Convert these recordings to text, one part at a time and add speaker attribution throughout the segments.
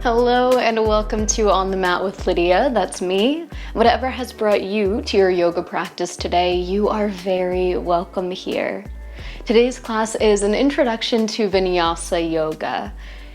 Speaker 1: Hello and welcome to On the Mat with Lydia. That's me. Whatever has brought you to your yoga practice today, you are very welcome here. Today's class is an introduction to Vinyasa yoga.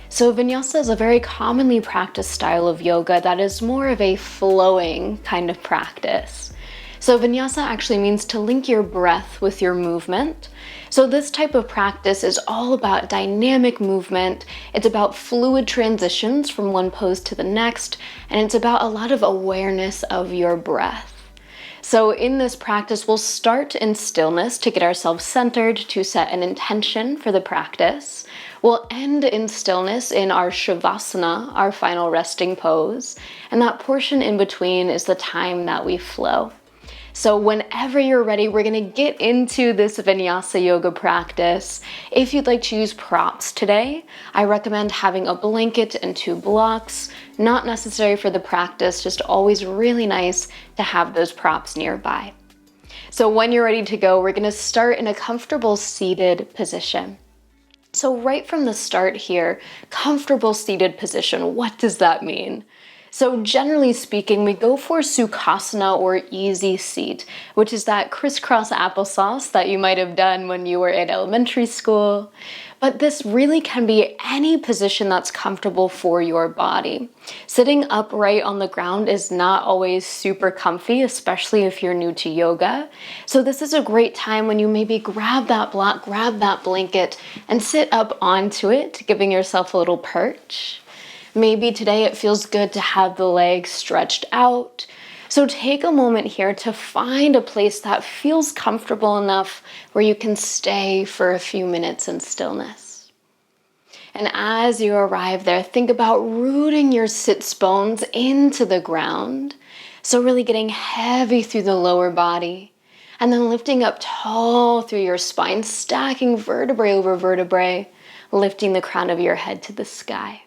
Speaker 1: So Vinyasa is a very commonly practiced style of yoga that is more of a flowing kind of practice. So Vinyasa actually means to link your breath with your movement. So this type of practice is all about dynamic movement. It's about fluid transitions from one pose to the next, and it's about a lot of awareness of your breath. So in this practice, we'll start in stillness to get ourselves centered, to set an intention for the practice. We'll end in stillness in our Shavasana, our final resting pose, and that portion in between is the time that we flow. So whenever you're ready, we're going to get into this Vinyasa yoga practice. If you'd like to use props today, I recommend having a blanket and 2 blocks. Not necessary for the practice, just always really nice to have those props nearby. So when you're ready to go, we're going to start in a comfortable seated position. So right from the start here, comfortable seated position, what does that mean? So generally speaking, we go for Sukhasana or easy seat, which is that crisscross applesauce that you might have done when you were in elementary school. But this really can be any position that's comfortable for your body. Sitting upright on the ground is not always super comfy, especially if you're new to yoga. So this is a great time when you maybe grab that block, grab that blanket, and sit up onto it, giving yourself a little perch. Maybe today it feels good to have the legs stretched out. So take a moment here to find a place that feels comfortable enough where you can stay for a few minutes in stillness. And as you arrive there, think about rooting your sits bones into the ground. So really getting heavy through the lower body and then lifting up tall through your spine, stacking vertebrae over vertebrae, lifting the crown of your head to the sky.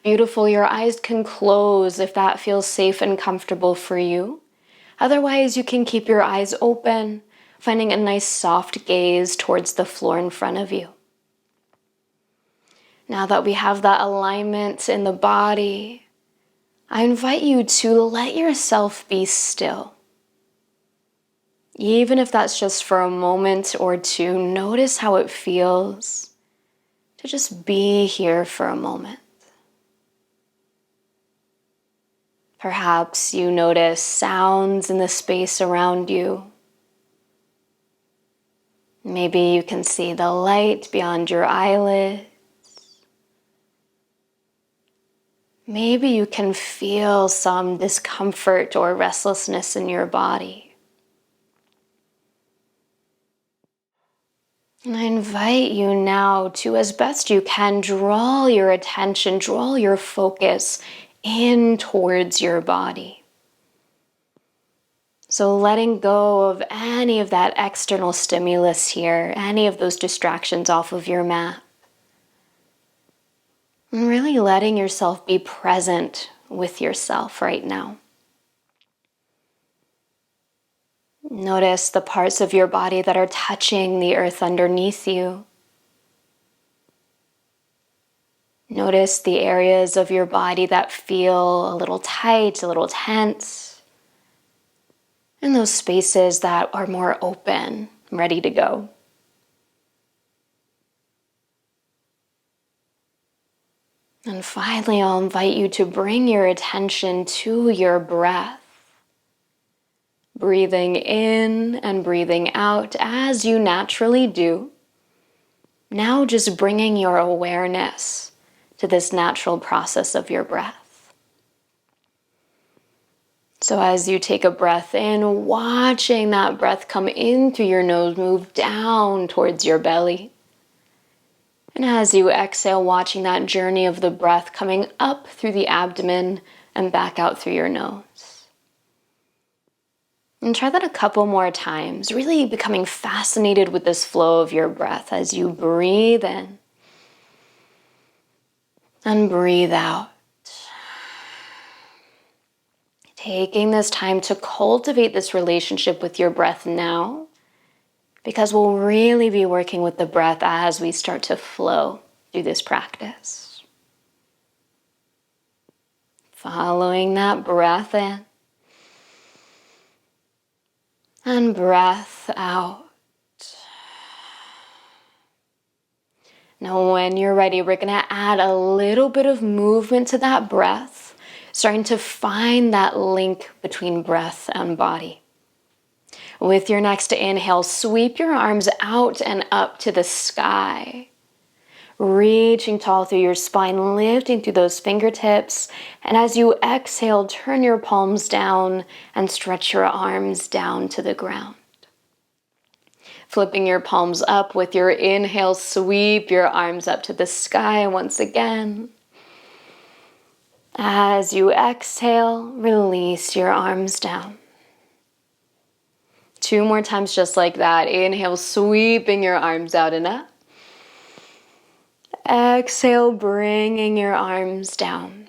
Speaker 1: Beautiful, your eyes can close if that feels safe and comfortable for you. Otherwise, you can keep your eyes open, finding a nice soft gaze towards the floor in front of you. Now that we have that alignment in the body, I invite you to let yourself be still. Even if that's just for a moment or two, notice how it feels to just be here for a moment. Perhaps you notice sounds in the space around you. Maybe you can see the light beyond your eyelids. Maybe you can feel some discomfort or restlessness in your body. And I invite you now to, as best you can, draw your attention, draw your focus in towards your body. So letting go of any of that external stimulus here, any of those distractions off of your mat. And really letting yourself be present with yourself right now. Notice the parts of your body that are touching the earth underneath you. Notice the areas of your body that feel a little tight, a little tense, and those spaces that are more open, ready to go. And finally, I'll invite you to bring your attention to your breath. Breathing in and breathing out as you naturally do. Now just bringing your awareness to this natural process of your breath. So as you take a breath in, watching that breath come in through your nose, move down towards your belly. And as you exhale, watching that journey of the breath coming up through the abdomen and back out through your nose. And try that a couple more times, really becoming fascinated with this flow of your breath as you breathe in. And breathe out. Taking this time to cultivate this relationship with your breath now, because we'll really be working with the breath as we start to flow through this practice. Following that breath in and breath out. Now when you're ready, we're going to add a little bit of movement to that breath, starting to find that link between breath and body. With your next inhale, sweep your arms out and up to the sky. Reaching tall through your spine, lifting through those fingertips. And as you exhale, turn your palms down and stretch your arms down to the ground. Flipping your palms up with your inhale, sweep your arms up to the sky once again. As you exhale, release your arms down. 2 more times just like that. Inhale, sweeping your arms out and up. Exhale, bringing your arms down.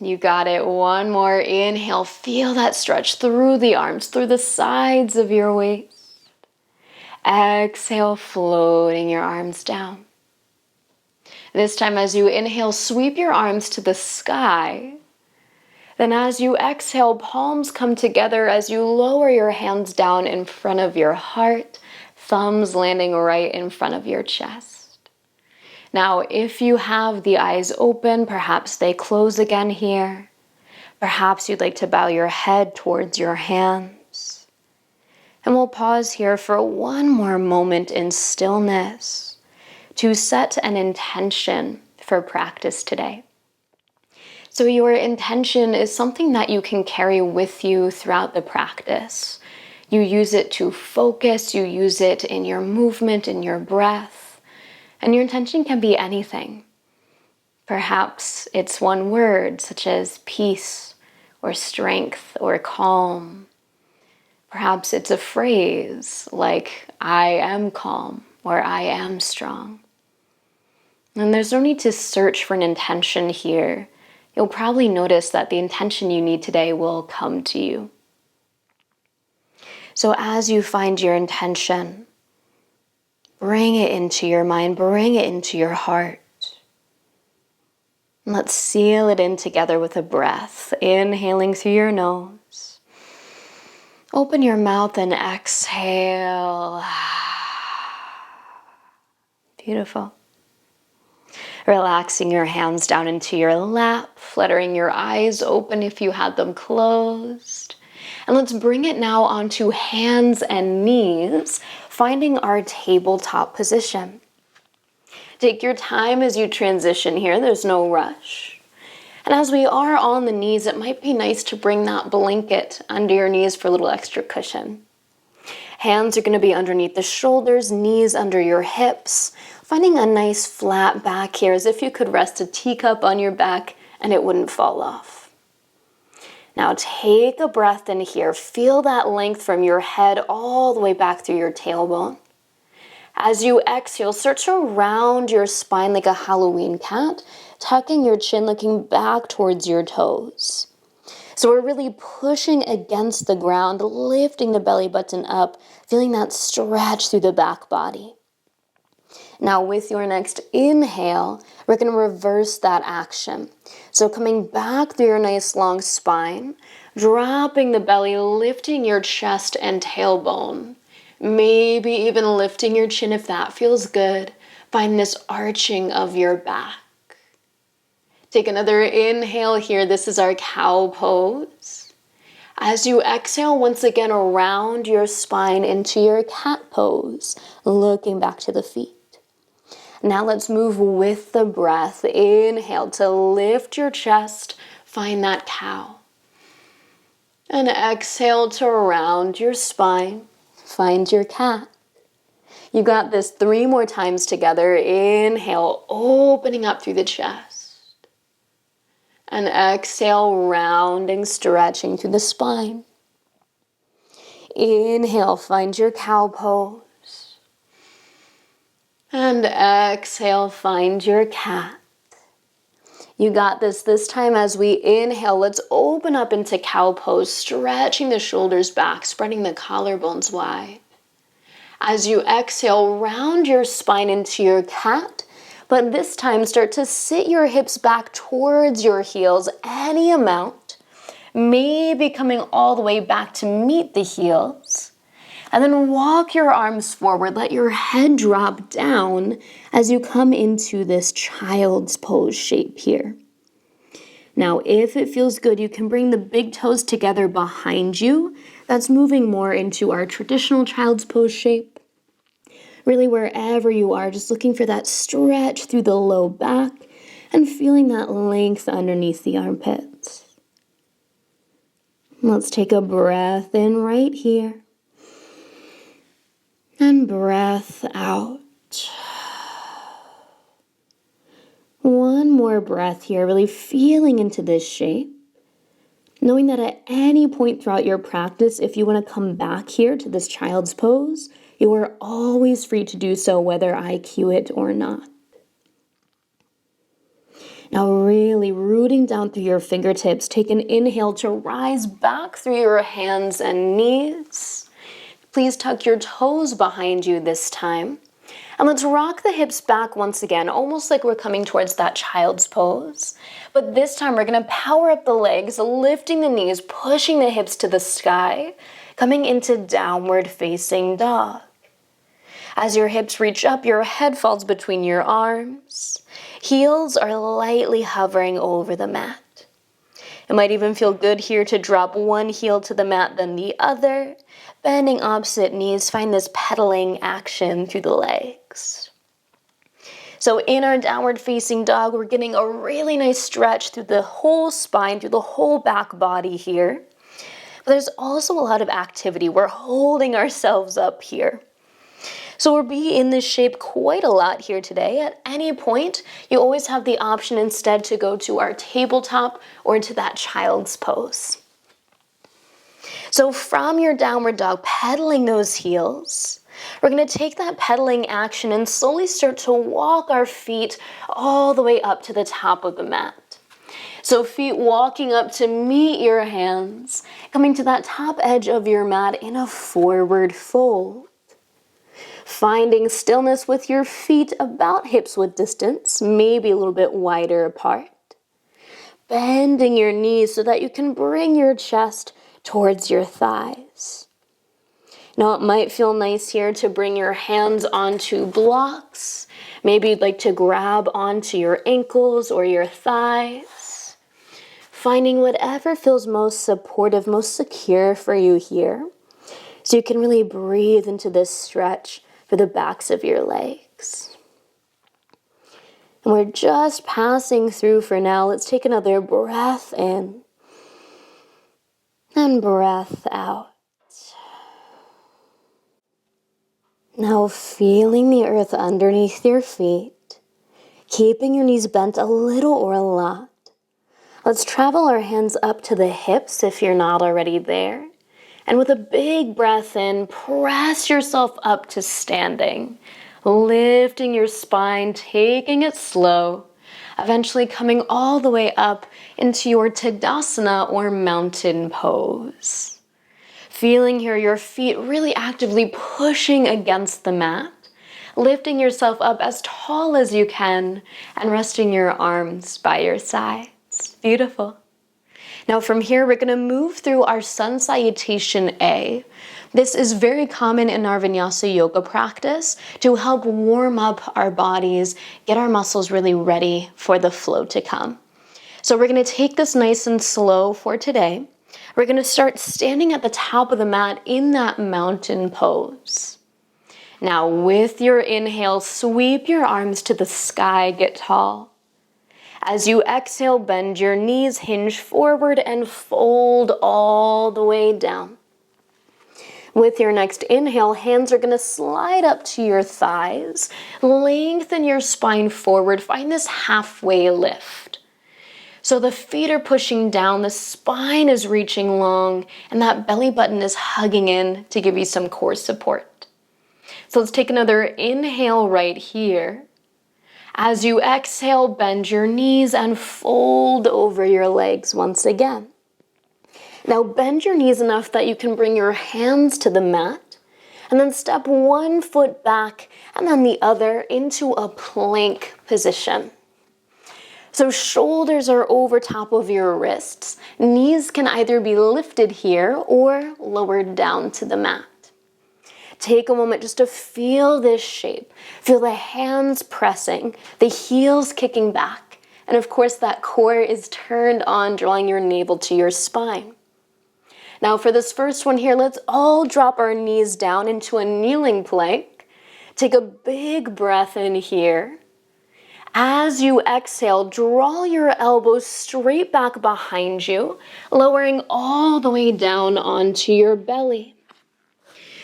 Speaker 1: You got it. 1 more. Inhale, feel that stretch through the arms, through the sides of your waist. Exhale, floating your arms down. This time as you inhale, sweep your arms to the sky. Then as you exhale, palms come together as you lower your hands down in front of your heart, thumbs landing right in front of your chest. Now, if you have the eyes open, perhaps they close again here. Perhaps you'd like to bow your head towards your hands. And we'll pause here for 1 more moment in stillness to set an intention for practice today. So your intention is something that you can carry with you throughout the practice. You use it to focus, you use it in your movement, in your breath, and your intention can be anything. Perhaps it's 1 word, such as peace, or strength, or calm. Perhaps it's a phrase like, I am calm, or I am strong. And there's no need to search for an intention here. You'll probably notice that the intention you need today will come to you. So as you find your intention, bring it into your mind, bring it into your heart. And let's seal it in together with a breath, inhaling through your nose. Open your mouth and exhale. Beautiful. Relaxing your hands down into your lap, fluttering your eyes open if you had them closed. And let's bring it now onto hands and knees, finding our tabletop position. Take your time as you transition here. There's no rush. And as we are on the knees, it might be nice to bring that blanket under your knees for a little extra cushion. Hands are going to be underneath the shoulders, knees under your hips, finding a nice flat back here as if you could rest a teacup on your back and it wouldn't fall off. Now take a breath in here. Feel that length from your head all the way back through your tailbone. As you exhale, search around your spine like a Halloween cat, tucking your chin, looking back towards your toes. So we're really pushing against the ground, lifting the belly button up, feeling that stretch through the back body. Now with your next inhale, we're going to reverse that action. So coming back through your nice long spine, dropping the belly, lifting your chest and tailbone. Maybe even lifting your chin if that feels good. Find this arching of your back. Take another inhale here. This is our cow pose. As you exhale, once again, around your spine into your cat pose, looking back to the feet. Now let's move with the breath. Inhale to lift your chest. Find that cow. And exhale to round your spine. Find your cat. You got this 3 more times together. Inhale, opening up through the chest. And exhale, rounding, stretching through the spine. Inhale, find your cow pose. And exhale, find your cat. You got this time as we inhale, let's open up into cow pose, stretching the shoulders back, spreading the collarbones wide. As you exhale, round your spine into your cat, But this time, start to sit your hips back towards your heels, any amount, maybe coming all the way back to meet the heels. And then walk your arms forward, let your head drop down as you come into this child's pose shape here. Now, if it feels good, you can bring the big toes together behind you. That's moving more into our traditional child's pose shape. Really, wherever you are, just looking for that stretch through the low back and feeling that length underneath the armpits. Let's take a breath in right here. And breath out. One more breath here, really feeling into this shape. Knowing that at any point throughout your practice, if you want to come back here to this child's pose, you are always free to do so, whether I cue it or not. Now really rooting down through your fingertips, take an inhale to rise back through your hands and knees. Please tuck your toes behind you this time. And let's rock the hips back once again, almost like we're coming towards that child's pose. But this time we're going to power up the legs, lifting the knees, pushing the hips to the sky, coming into downward facing dog. As your hips reach up, your head falls between your arms. Heels are lightly hovering over the mat. It might even feel good here to drop one heel to the mat, then the other. Bending opposite knees, find this pedaling action through the legs. So in our downward facing dog, we're getting a really nice stretch through the whole spine, through the whole back body here. But there's also a lot of activity. We're holding ourselves up here. So we'll be in this shape quite a lot here today. At any point, you always have the option instead to go to our tabletop or into that child's pose. So from your downward dog, pedaling those heels, we're going to take that pedaling action and slowly start to walk our feet all the way up to the top of the mat. So feet walking up to meet your hands, coming to that top edge of your mat in a forward fold. Finding stillness with your feet about hips width distance, maybe a little bit wider apart. Bending your knees so that you can bring your chest towards your thighs. Now it might feel nice here to bring your hands onto blocks. Maybe you'd like to grab onto your ankles or your thighs. Finding whatever feels most supportive, most secure for you here. So you can really breathe into this stretch for the backs of your legs. And we're just passing through for now. Let's take another breath in. And breath out. Now feeling the earth underneath your feet, keeping your knees bent a little or a lot. Let's travel our hands up to the hips if you're not already there. And with a big breath in, press yourself up to standing, lifting your spine, taking it slow, eventually coming all the way up into your Tadasana or mountain pose. Feeling here your feet really actively pushing against the mat, lifting yourself up as tall as you can and resting your arms by your sides. Beautiful. Now from here, we're going to move through our Sun Salutation A. This is very common in our Vinyasa yoga practice to help warm up our bodies, get our muscles really ready for the flow to come. So we're going to take this nice and slow for today. We're going to start standing at the top of the mat in that mountain pose. Now with your inhale, sweep your arms to the sky, get tall. As you exhale, bend your knees, hinge forward, and fold all the way down. With your next inhale, hands are going to slide up to your thighs. Lengthen your spine forward. Find this halfway lift. So the feet are pushing down, the spine is reaching long, and that belly button is hugging in to give you some core support. So let's take another inhale right here. As you exhale, bend your knees and fold over your legs once again. Now bend your knees enough that you can bring your hands to the mat And then step one foot back and then the other into a plank position. So shoulders are over top of your wrists. Knees can either be lifted here or lowered down to the mat. Take a moment just to feel this shape. Feel the hands pressing, the heels kicking back. And of course that core is turned on, drawing your navel to your spine. Now for this first one here, let's all drop our knees down into a kneeling plank. Take a big breath in here. As you exhale, draw your elbows straight back behind you, lowering all the way down onto your belly.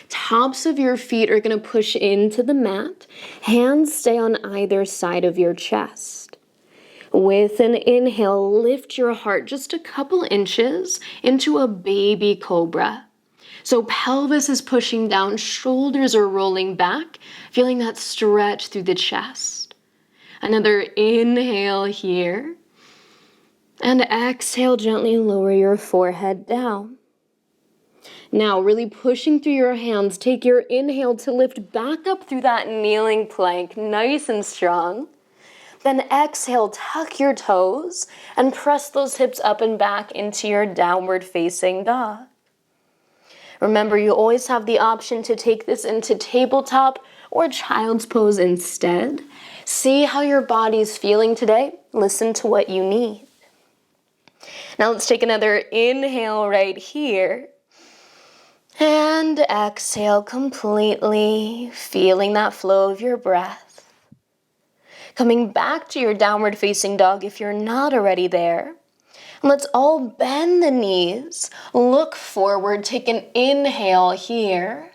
Speaker 1: Tops of your feet are going to push into the mat. Hands stay on either side of your chest. With an inhale, lift your heart just a couple inches into a baby cobra. So pelvis is pushing down, shoulders are rolling back, feeling that stretch through the chest. Another inhale here. And exhale, gently lower your forehead down. Now, really pushing through your hands, take your inhale to lift back up through that kneeling plank, nice and strong. Then exhale, tuck your toes and press those hips up and back into your downward facing dog. Remember, you always have the option to take this into tabletop or child's pose instead. See how your body's feeling today. Listen to what you need. Now let's take another inhale right here. And exhale completely, feeling that flow of your breath. Coming back to your downward facing dog if you're not already there. And let's all bend the knees, look forward, take an inhale here.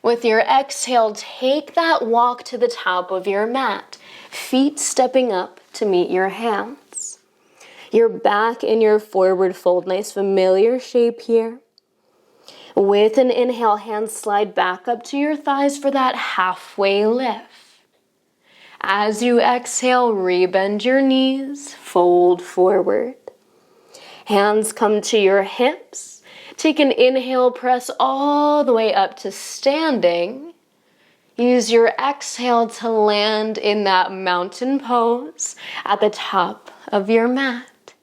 Speaker 1: With your exhale, take that walk to the top of your mat, feet stepping up to meet your hands. You're back in your forward fold, nice familiar shape here. With an inhale, hands slide back up to your thighs for that halfway lift. As you exhale, rebend your knees, fold forward. Hands come to your hips. Take an inhale, press all the way up to standing. Use your exhale to land in that mountain pose at the top of your mat.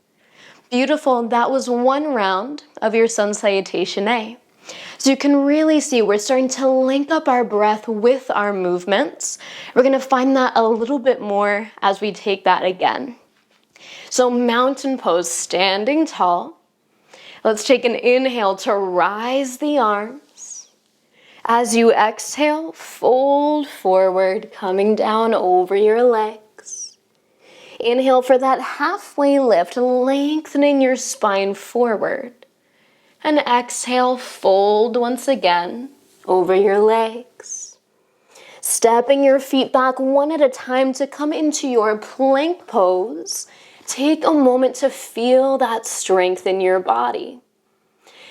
Speaker 1: Beautiful, that was one round of your Sun Salutation A. So you can really see we're starting to link up our breath with our movements. We're going to find that a little bit more as we take that again. So mountain pose, standing tall. Let's take an inhale to rise the arms. As you exhale, fold forward, coming down over your legs. Inhale for that halfway lift, lengthening your spine forward. And exhale, fold once again over your legs. Stepping your feet back one at a time to come into your plank pose. Take a moment to feel that strength in your body.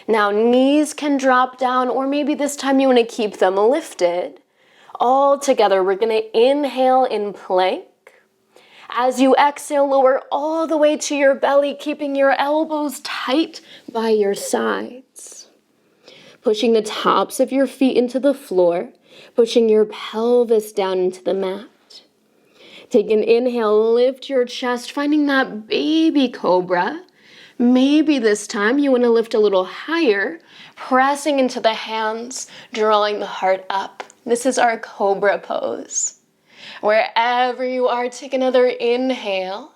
Speaker 1: Now knees can drop down, or maybe this time you want to keep them lifted. All together, we're going to inhale in plank. As you exhale, lower all the way to your belly, keeping your elbows tight by your sides. Pushing the tops of your feet into the floor, pushing your pelvis down into the mat. Take an inhale, lift your chest, finding that baby cobra. Maybe this time you want to lift a little higher, pressing into the hands, drawing the heart up. This is our cobra pose. Wherever you are, take another inhale.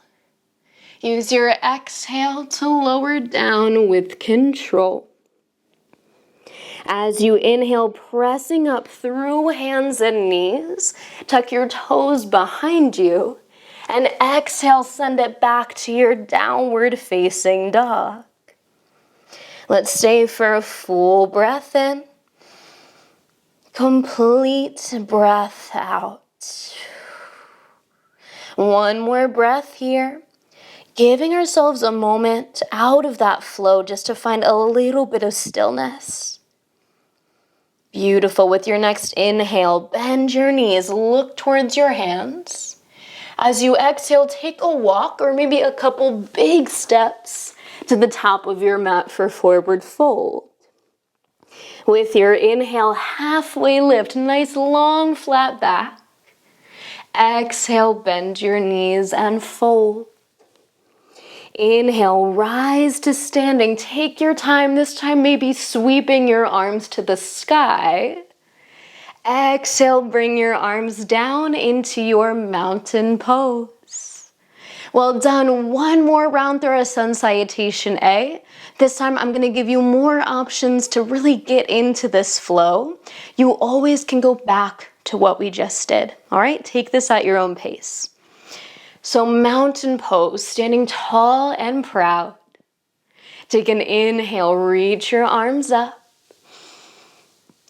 Speaker 1: Use your exhale to lower down with control. As you inhale, pressing up through hands and knees, tuck your toes behind you, and exhale, send it back to your downward facing dog. Let's stay for a full breath in, complete breath out. One more breath here, giving ourselves a moment out of that flow just to find a little bit of stillness. Beautiful. With your next inhale, bend your knees, look towards your hands. As you exhale, take a walk or maybe a couple big steps to the top of your mat for forward fold. With your inhale, halfway lift, nice long flat back. Exhale, bend your knees and fold. Inhale, rise to standing. Take your time. This time maybe sweeping your arms to the sky. Exhale, bring your arms down into your mountain pose. Well done. One more round through our sun salutation A. This time I'm going to give you more options to really get into this flow. You always can go back to what we just did. All right, take this at your own pace. So mountain pose, standing tall and proud. Take an inhale, reach your arms up.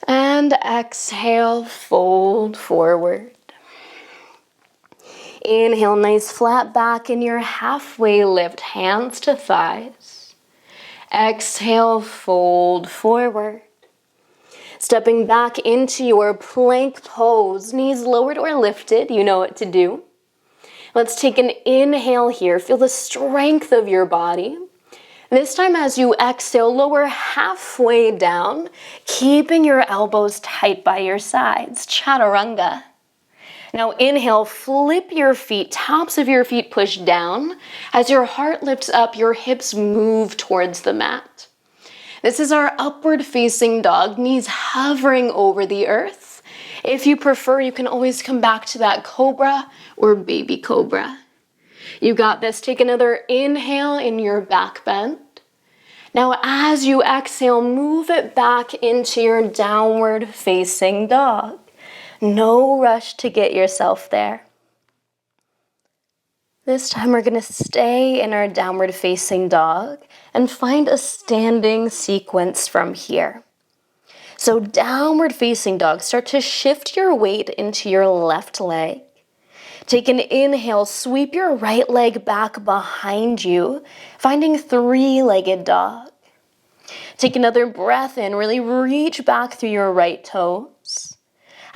Speaker 1: And exhale, fold forward. Inhale, nice flat back in your halfway lift, hands to thighs. Exhale, fold forward. Stepping back into your plank pose, knees lowered or lifted, you know what to do. Let's take an inhale here. Feel the strength of your body. This time as you exhale, lower halfway down, keeping your elbows tight by your sides, chaturanga. Now inhale, flip your feet, tops of your feet push down. As your heart lifts up, your hips move towards the mat. This is our upward facing dog, knees hovering over the earth. If you prefer, you can always come back to that cobra or baby cobra. You got this. Take another inhale in your back bend. Now as you exhale, move it back into your downward facing dog. No rush to get yourself there. This time we're going to stay in our downward facing dog and find a standing sequence from here. So downward facing dog, start to shift your weight into your left leg. Take an inhale, sweep your right leg back behind you, finding three-legged dog. Take another breath in, really reach back through your right toes.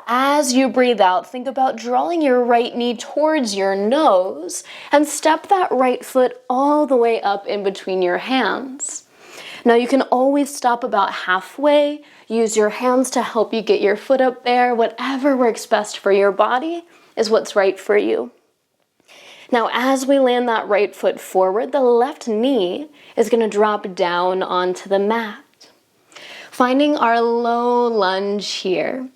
Speaker 1: As you breathe out, think about drawing your right knee towards your nose and step that right foot all the way up in between your hands. Now you can always stop about halfway, use your hands to help you get your foot up there. Whatever works best for your body is what's right for you. Now as we land that right foot forward, the left knee is going to drop down onto the mat. Finding our low lunge here.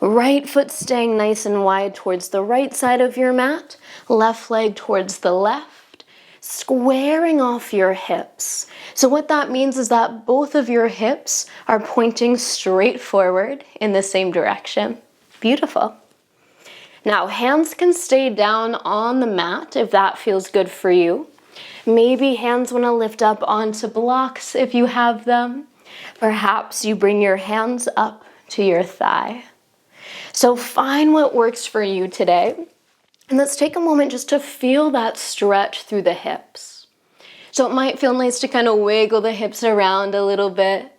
Speaker 1: Right foot staying nice and wide towards the right side of your mat, left leg towards the left, squaring off your hips. So what that means is that both of your hips are pointing straight forward in the same direction. Beautiful. Now hands can stay down on the mat if that feels good for you. Maybe hands want to lift up onto blocks if you have them. Perhaps you bring your hands up to your thigh. So find what works for you today. And let's take a moment just to feel that stretch through the hips. So it might feel nice to kind of wiggle the hips around a little bit.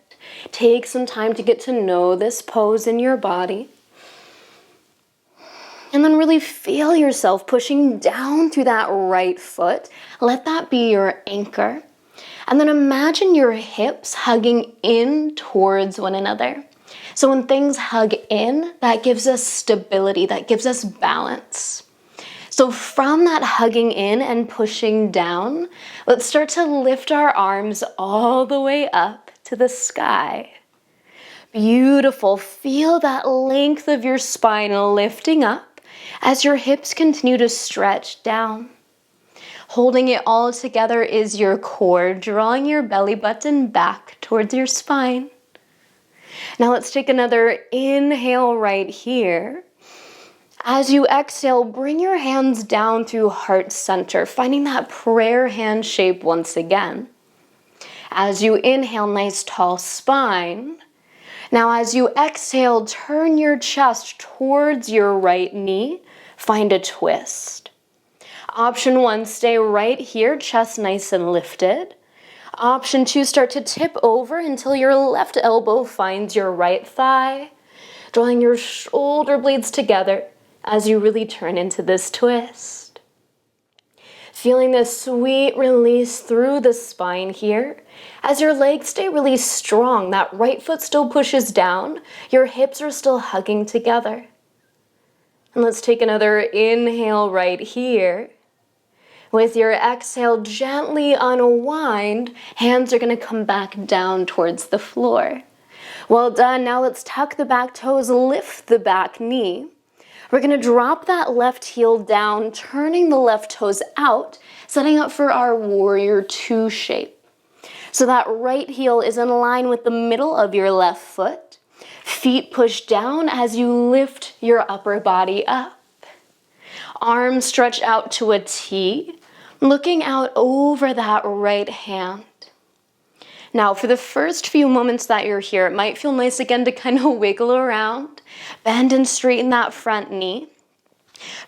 Speaker 1: Take some time to get to know this pose in your body. And then really feel yourself pushing down through that right foot. Let that be your anchor. And then imagine your hips hugging in towards one another. So when things hug in, that gives us stability, that gives us balance. So from that hugging in and pushing down, let's start to lift our arms all the way up to the sky. Beautiful. Feel that length of your spine lifting up as your hips continue to stretch down. Holding it all together is your core, drawing your belly button back towards your spine. Now let's take another inhale right here. As you exhale, bring your hands down through heart center, finding that prayer hand shape once again. As you inhale, nice tall spine. Now as you exhale, turn your chest towards your right knee, find a twist. Option 1, stay right here, chest nice and lifted. Option 2, start to tip over until your left elbow finds your right thigh, drawing your shoulder blades together as you really turn into this twist. Feeling this sweet release through the spine here. As your legs stay really strong, that right foot still pushes down, your hips are still hugging together. And let's take another inhale right here. With your exhale, gently unwind. Hands are going to come back down towards the floor. Well done. Now let's tuck the back toes, lift the back knee. We're going to drop that left heel down, turning the left toes out, setting up for our warrior two shape. So that right heel is in line with the middle of your left foot. Feet push down as you lift your upper body up. Arms stretch out to a T, looking out over that right hand. Now, for the first few moments that you're here, it might feel nice again to kind of wiggle around, bend and straighten that front knee.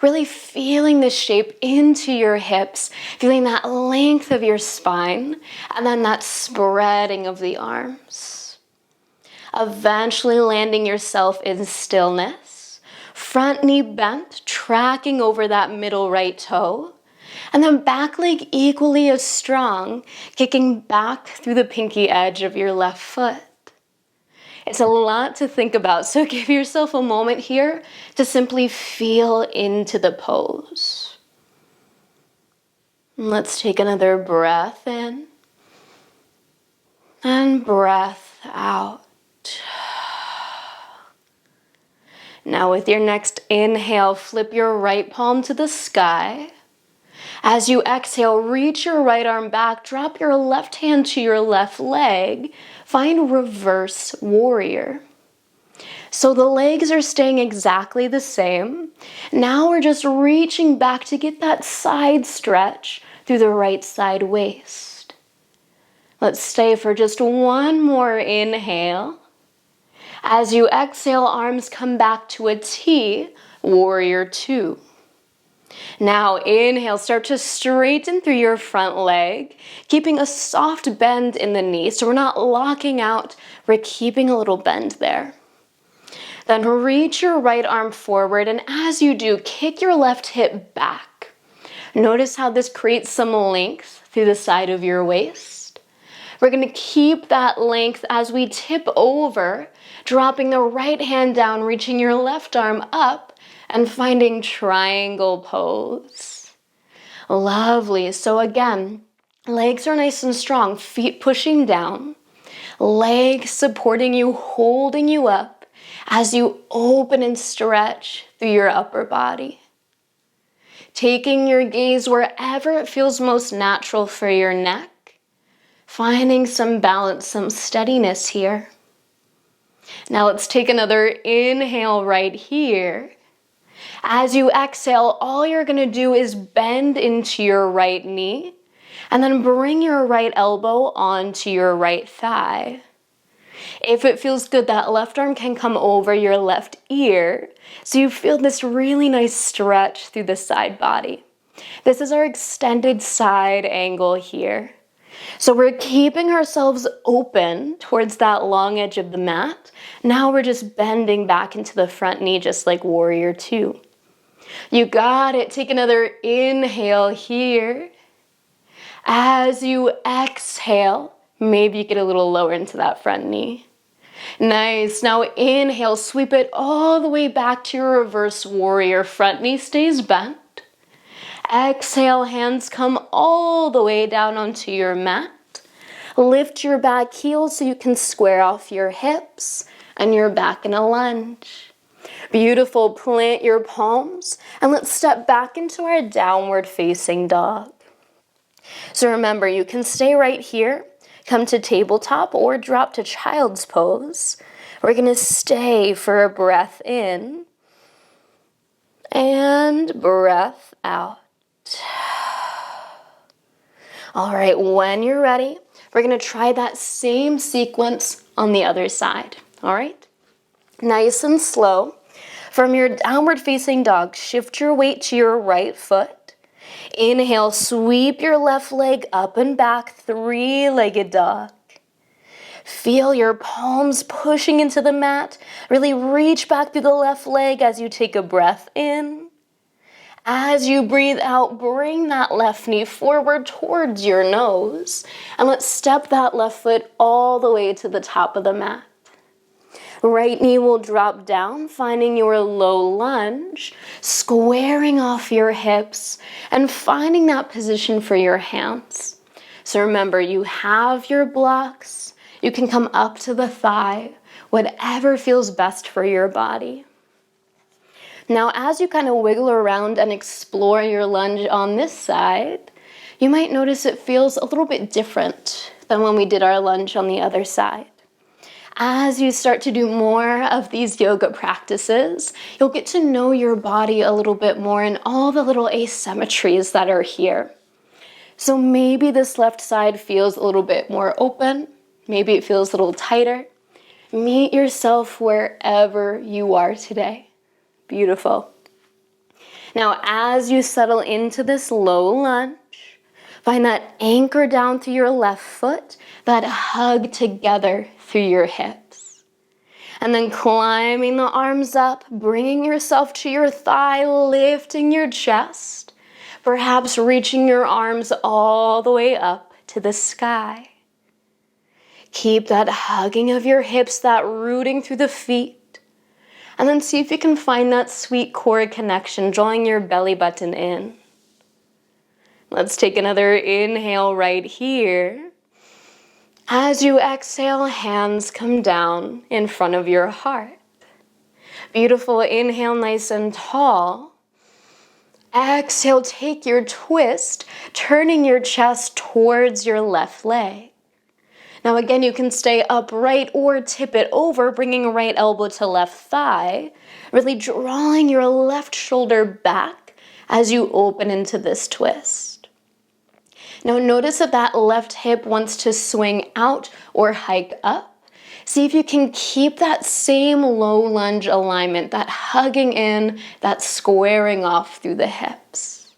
Speaker 1: Really feeling the shape into your hips, feeling that length of your spine, and then that spreading of the arms. Eventually landing yourself in stillness, front knee bent, tracking over that middle right toe. And then back leg equally as strong, kicking back through the pinky edge of your left foot. It's a lot to think about, so give yourself a moment here to simply feel into the pose. Let's take another breath in and breath out. Now with your next inhale, flip your right palm to the sky. As you exhale, reach your right arm back, drop your left hand to your left leg, find reverse warrior. So the legs are staying exactly the same. Now we're just reaching back to get that side stretch through the right side waist. Let's stay for just one more inhale. As you exhale, arms come back to a T, warrior two. Now inhale, start to straighten through your front leg, keeping a soft bend in the knee. So we're not locking out, we're keeping a little bend there. Then reach your right arm forward, and as you do, kick your left hip back. Notice how this creates some length through the side of your waist. We're going to keep that length as we tip over, dropping the right hand down, reaching your left arm up, and finding triangle pose. Lovely. So again, legs are nice and strong, feet pushing down, legs supporting you, holding you up as you open and stretch through your upper body. Taking your gaze wherever it feels most natural for your neck, finding some balance, some steadiness here. Now let's take another inhale right here. As you exhale, all you're going to do is bend into your right knee and then bring your right elbow onto your right thigh. If it feels good, that left arm can come over your left ear, so you feel this really nice stretch through the side body. This is our extended side angle here. So we're keeping ourselves open towards that long edge of the mat. Now we're just bending back into the front knee just like warrior two. You got it. Take another inhale here. As you exhale, maybe you get a little lower into that front knee. Nice. Now inhale, sweep it all the way back to your reverse warrior. Front knee stays bent. Exhale, hands come all the way down onto your mat. Lift your back heel so you can square off your hips and you're back in a lunge. Beautiful. Plant your palms and let's step back into our downward facing dog. So remember, you can stay right here, come to tabletop or drop to child's pose. We're going to stay for a breath in and breath out. All right, when you're ready, we're going to try that same sequence on the other side. All right, nice and slow. From your downward facing dog, shift your weight to your right foot. Inhale, sweep your left leg up and back, three-legged dog. Feel your palms pushing into the mat. Really reach back through the left leg as you take a breath in As you breathe out, bring that left knee forward towards your nose, and let's step that left foot all the way to the top of the mat. Right knee will drop down, finding your low lunge, squaring off your hips, and finding that position for your hands. So remember, you have your blocks. You can come up to the thigh, whatever feels best for your body. Now, as you kind of wiggle around and explore your lunge on this side, you might notice it feels a little bit different than when we did our lunge on the other side. As you start to do more of these yoga practices, you'll get to know your body a little bit more and all the little asymmetries that are here. So maybe this left side feels a little bit more open. Maybe it feels a little tighter. Meet yourself wherever you are today. Beautiful. Now, as you settle into this low lunge, find that anchor down through your left foot, that hug together through your hips. And then climbing the arms up, bringing yourself to your thigh, lifting your chest, perhaps reaching your arms all the way up to the sky. Keep that hugging of your hips, that rooting through the feet. And then see if you can find that sweet core connection, drawing your belly button in. Let's take another inhale right here. As you exhale, hands come down in front of your heart. Beautiful. Inhale nice and tall. Exhale, take your twist, turning your chest towards your left leg. Now again, you can stay upright or tip it over, bringing right elbow to left thigh, really drawing your left shoulder back as you open into this twist. Now notice that that left hip wants to swing out or hike up. See if you can keep that same low lunge alignment, that hugging in, that squaring off through the hips.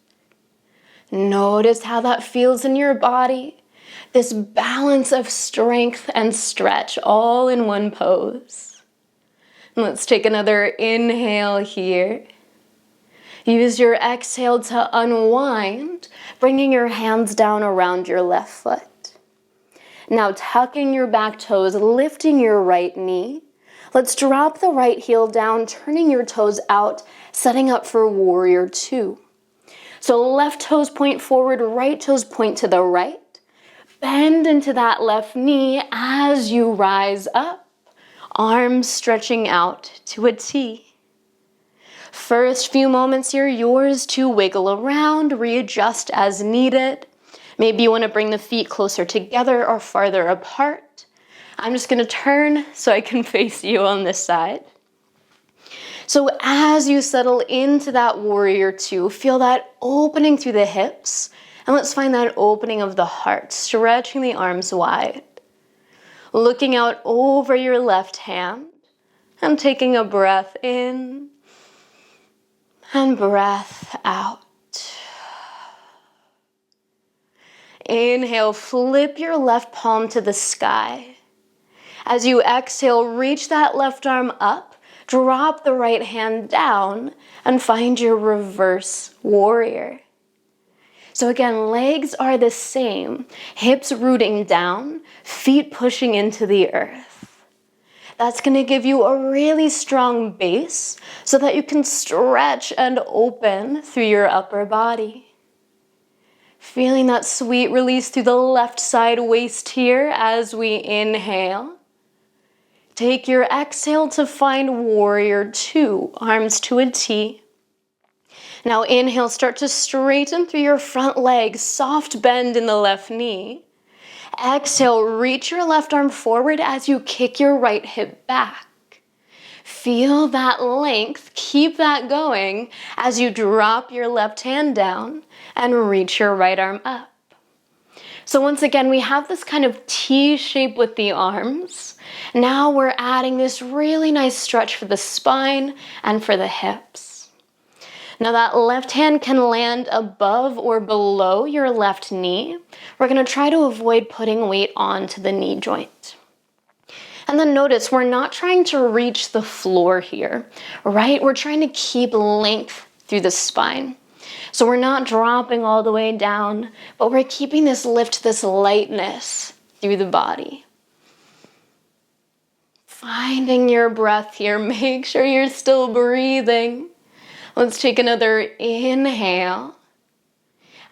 Speaker 1: Notice how that feels in your body. This balance of strength and stretch all in one pose. Let's take another inhale here. Use your exhale to unwind, bringing your hands down around your left foot. Now tucking your back toes, lifting your right knee. Let's drop the right heel down, turning your toes out, setting up for warrior two. So left toes point forward, right toes point to the right. Bend into that left knee as you rise up, arms stretching out to a T. First few moments here, yours to wiggle around, readjust as needed. Maybe you want to bring the feet closer together or farther apart. I'm just going to turn so I can face you on this side. So as you settle into that warrior two, feel that opening through the hips. And let's find that opening of the heart, stretching the arms wide. Looking out over your left hand and taking a breath in and breath out. Inhale, flip your left palm to the sky. As you exhale, reach that left arm up, drop the right hand down, and find your reverse warrior. So again, legs are the same, hips rooting down, feet pushing into the earth. That's going to give you a really strong base so that you can stretch and open through your upper body. Feeling that sweet release through the left side waist here as we inhale. Take your exhale to find warrior two, arms to a T. Now inhale, start to straighten through your front leg, soft bend in the left knee. Exhale, reach your left arm forward as you kick your right hip back. Feel that length, keep that going as you drop your left hand down and reach your right arm up. So once again, we have this kind of T shape with the arms. Now we're adding this really nice stretch for the spine and for the hips. Now that left hand can land above or below your left knee. We're going to try to avoid putting weight onto the knee joint. And then notice we're not trying to reach the floor here, right? We're trying to keep length through the spine. So we're not dropping all the way down, but we're keeping this lift, this lightness through the body. Finding your breath here. Make sure you're still breathing. Let's take another inhale.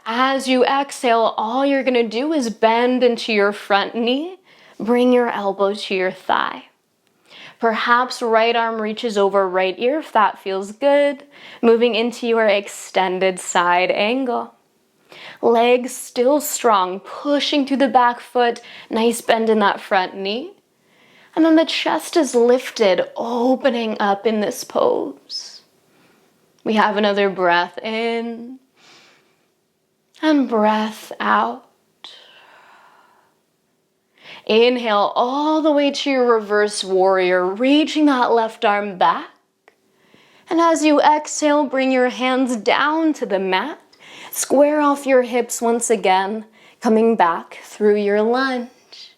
Speaker 1: As you exhale, all you're going to do is bend into your front knee. Bring your elbow to your thigh. Perhaps right arm reaches over right ear if that feels good. Moving into your extended side angle. Legs still strong, pushing through the back foot. Nice bend in that front knee. And then the chest is lifted, opening up in this pose. We have another breath in and breath out. Inhale all the way to your reverse warrior, reaching that left arm back. And as you exhale, bring your hands down to the mat. Square off your hips once again, coming back through your lunge.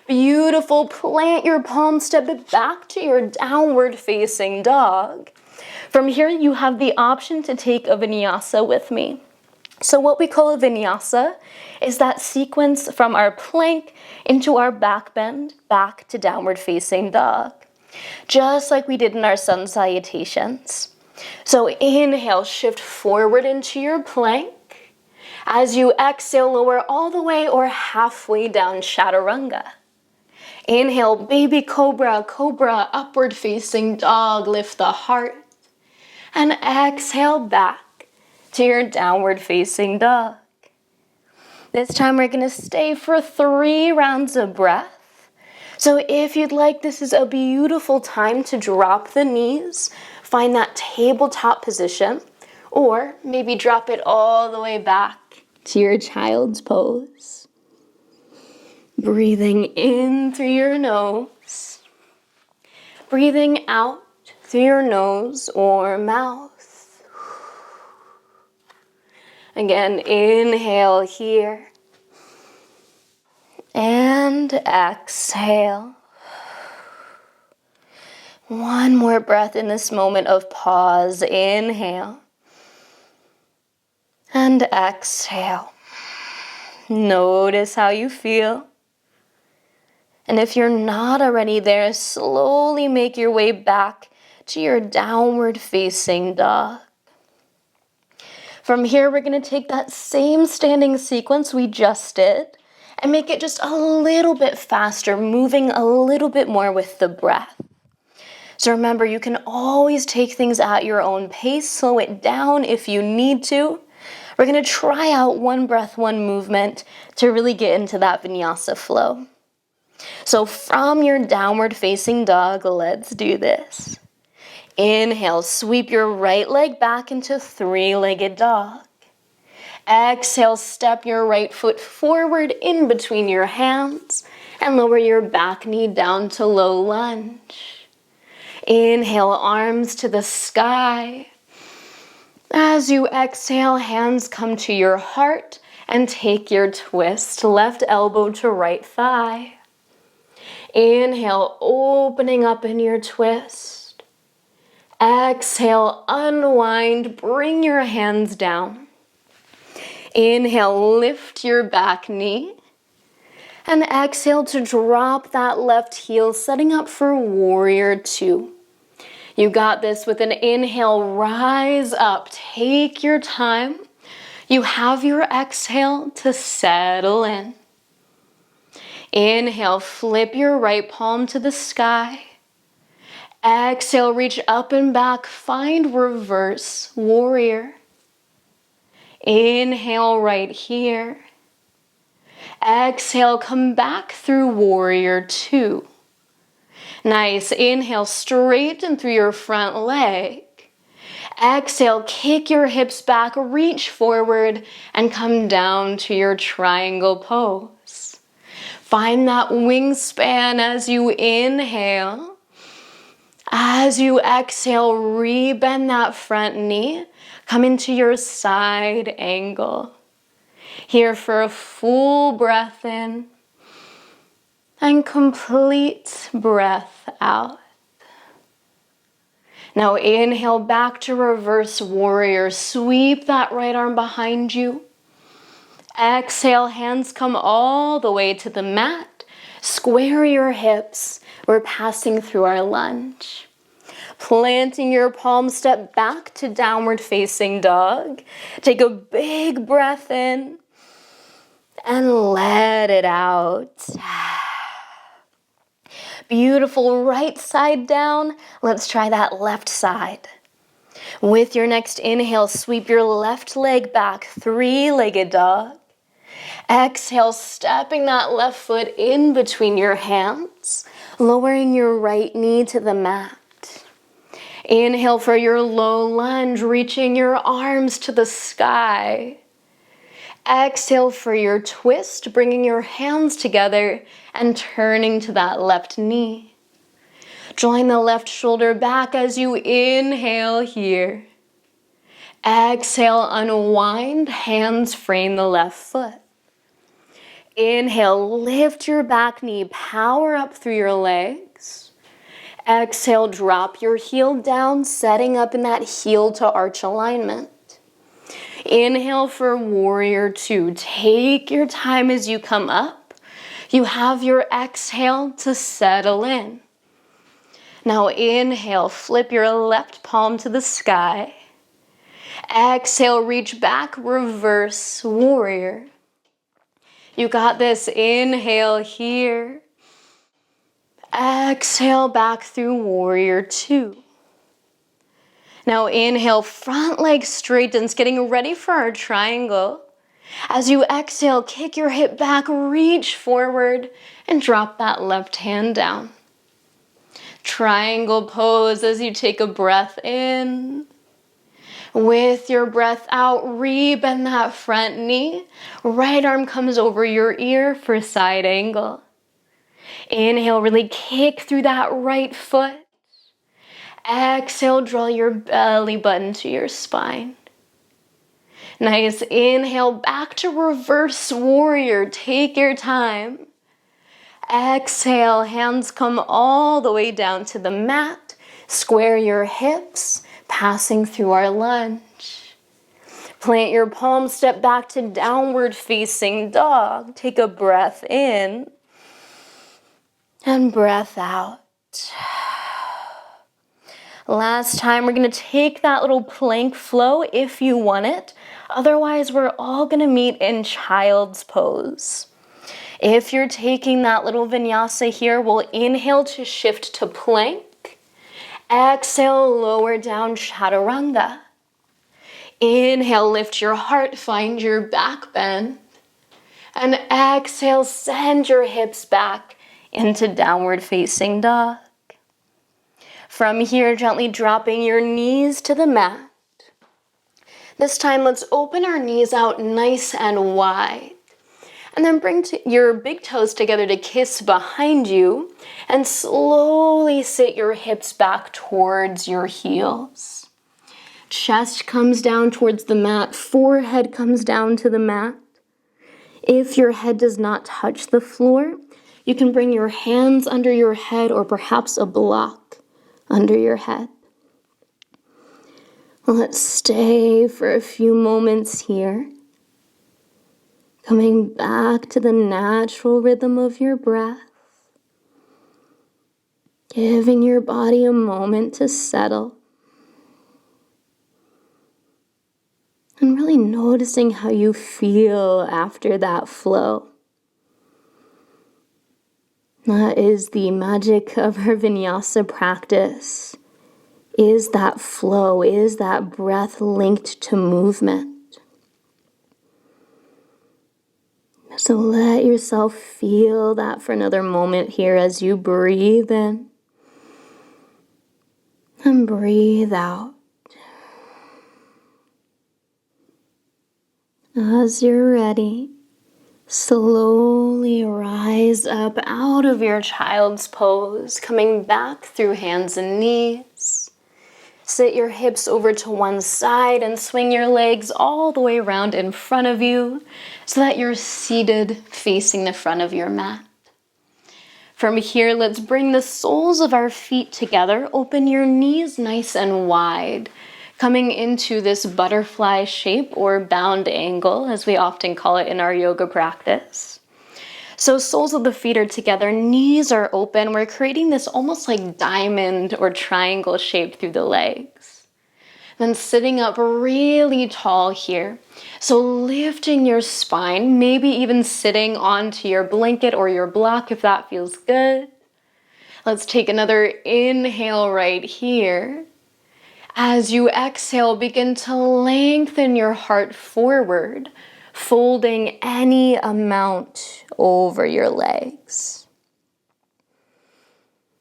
Speaker 1: Beautiful. Plant your palms, step it back to your downward facing dog. From here, you have the option to take a vinyasa with me. So what we call a vinyasa is that sequence from our plank into our back bend, back to downward facing dog. Just like we did in our sun salutations. So inhale, shift forward into your plank. As you exhale, lower all the way or halfway down chaturanga. Inhale, baby cobra, cobra, upward facing dog, lift the heart. And exhale back to your downward facing dog. This time we're gonna stay for 3 rounds of breath. So if you'd like, this is a beautiful time to drop the knees, find that tabletop position, or maybe drop it all the way back to your child's pose. Breathing in through your nose. Breathing out through your nose or mouth. Again, inhale here. And exhale. One more breath in this moment of pause. Inhale. And exhale. Notice how you feel. And if you're not already there, slowly make your way back to your downward facing dog. From here, we're going to take that same standing sequence we just did and make it just a little bit faster, moving a little bit more with the breath. So remember, you can always take things at your own pace, slow it down if you need to. We're going to try out one breath, one movement to really get into that vinyasa flow. So from your downward facing dog, let's do this. Inhale, sweep your right leg back into 3-legged dog. Exhale, step your right foot forward in between your hands and lower your back knee down to low lunge. Inhale, arms to the sky. As you exhale, hands come to your heart and take your twist, left elbow to right thigh. Inhale, opening up in your twist. Exhale, unwind, bring your hands down. Inhale, lift your back knee. And exhale to drop that left heel, setting up for warrior 2. You got this. With an inhale, rise up, take your time. You have your exhale to settle in. Inhale, flip your right palm to the sky. Exhale, reach up and back, find reverse warrior. Inhale right here. Exhale, come back through warrior 2. Nice. Inhale, straighten through your front leg. Exhale, kick your hips back, reach forward, and come down to your triangle pose. Find that wingspan as you inhale. As you exhale, rebend that front knee. Come into your side angle. Here for a full breath in and complete breath out. Now inhale back to reverse warrior. Sweep that right arm behind you. Exhale, hands come all the way to the mat. Square your hips. We're passing through our lunge. Planting your palm, step back to downward facing dog. Take a big breath in and let it out. Beautiful, right side down. Let's try that left side. With your next inhale, sweep your left leg back, three-legged dog. Exhale, stepping that left foot in between your hands, lowering your right knee to the mat. Inhale for your low lunge, reaching your arms to the sky. Exhale for your twist, bringing your hands together and turning to that left knee. Drawing the left shoulder back as you inhale here. Exhale, unwind, hands frame the left foot. Inhale, lift your back knee, power up through your legs. Exhale, drop your heel down, setting up in that heel to arch alignment. Inhale for warrior two. Take your time as you come up. You have your exhale to settle in. Now inhale, flip your left palm to the sky. Exhale, reach back, reverse warrior. You got this. Inhale here. Exhale back through warrior two. Now inhale, front leg straightens, getting ready for our triangle. As you exhale, kick your hip back, reach forward, and drop that left hand down. Triangle pose as you take a breath in. With your breath out, rebend that front knee. Right arm comes over your ear for side angle. Inhale, really kick through that right foot. Exhale, draw your belly button to your spine. Nice. Inhale, back to reverse warrior. Take your time. Exhale, hands come all the way down to the mat. Square your hips, passing through our lunge. Plant your palms, step back to downward facing dog. Take a breath in and breath out. Last time, we're going to take that little plank flow if you want it. Otherwise, we're all going to meet in child's pose. If you're taking that little vinyasa here, we'll inhale to shift to plank. Exhale, lower down chaturanga. Inhale, lift your heart, find your back bend. And exhale, send your hips back into downward facing dog. From here, gently dropping your knees to the mat. This time, let's open our knees out nice and wide. And then bring your big toes together to kiss behind you. And slowly sit your hips back towards your heels. Chest comes down towards the mat. Forehead comes down to the mat. If your head does not touch the floor, you can bring your hands under your head or perhaps a block under your head. Let's stay for a few moments here. Coming back to the natural rhythm of your breath. Giving your body a moment to settle. And really noticing how you feel after that flow. That is the magic of our vinyasa practice. Is that flow, is that breath linked to movement? So let yourself feel that for another moment here as you breathe in and breathe out. As you're ready, slowly rise up out of your child's pose, coming back through hands and knees. Sit your hips over to one side and swing your legs all the way around in front of you so that you're seated facing the front of your mat. From here, let's bring the soles of our feet together. Open your knees nice and wide, coming into this butterfly shape or bound angle, as we often call it in our yoga practice. So soles of the feet are together, knees are open. We're creating this almost like diamond or triangle shape through the legs. Then sitting up really tall here. So lifting your spine, maybe even sitting onto your blanket or your block if that feels good. Let's take another inhale right here. As you exhale, begin to lengthen your heart forward, folding any amount over your legs.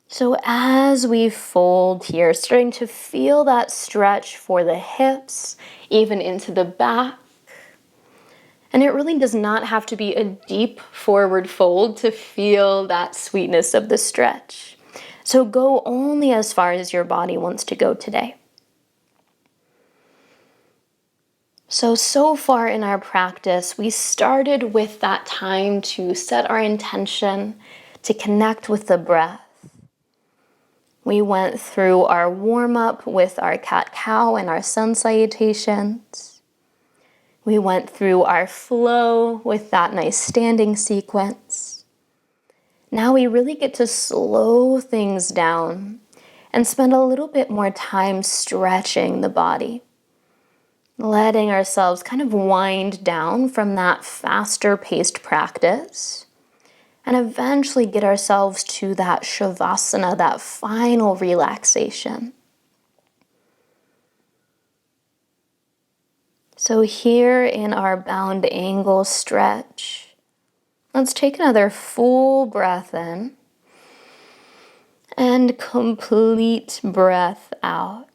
Speaker 1: So as we fold here, starting to feel that stretch for the hips, even into the back. And it really does not have to be a deep forward fold to feel that sweetness of the stretch. So go only as far as your body wants to go today. So far in our practice, we started with that time to set our intention to connect with the breath. We went through our warm-up with our cat-cow and our sun salutations. We went through our flow with that nice standing sequence. Now we really get to slow things down and spend a little bit more time stretching the body. Letting ourselves kind of wind down from that faster paced practice and eventually get ourselves to that shavasana, that final relaxation. So here in our bound angle stretch, let's take another full breath in and complete breath out.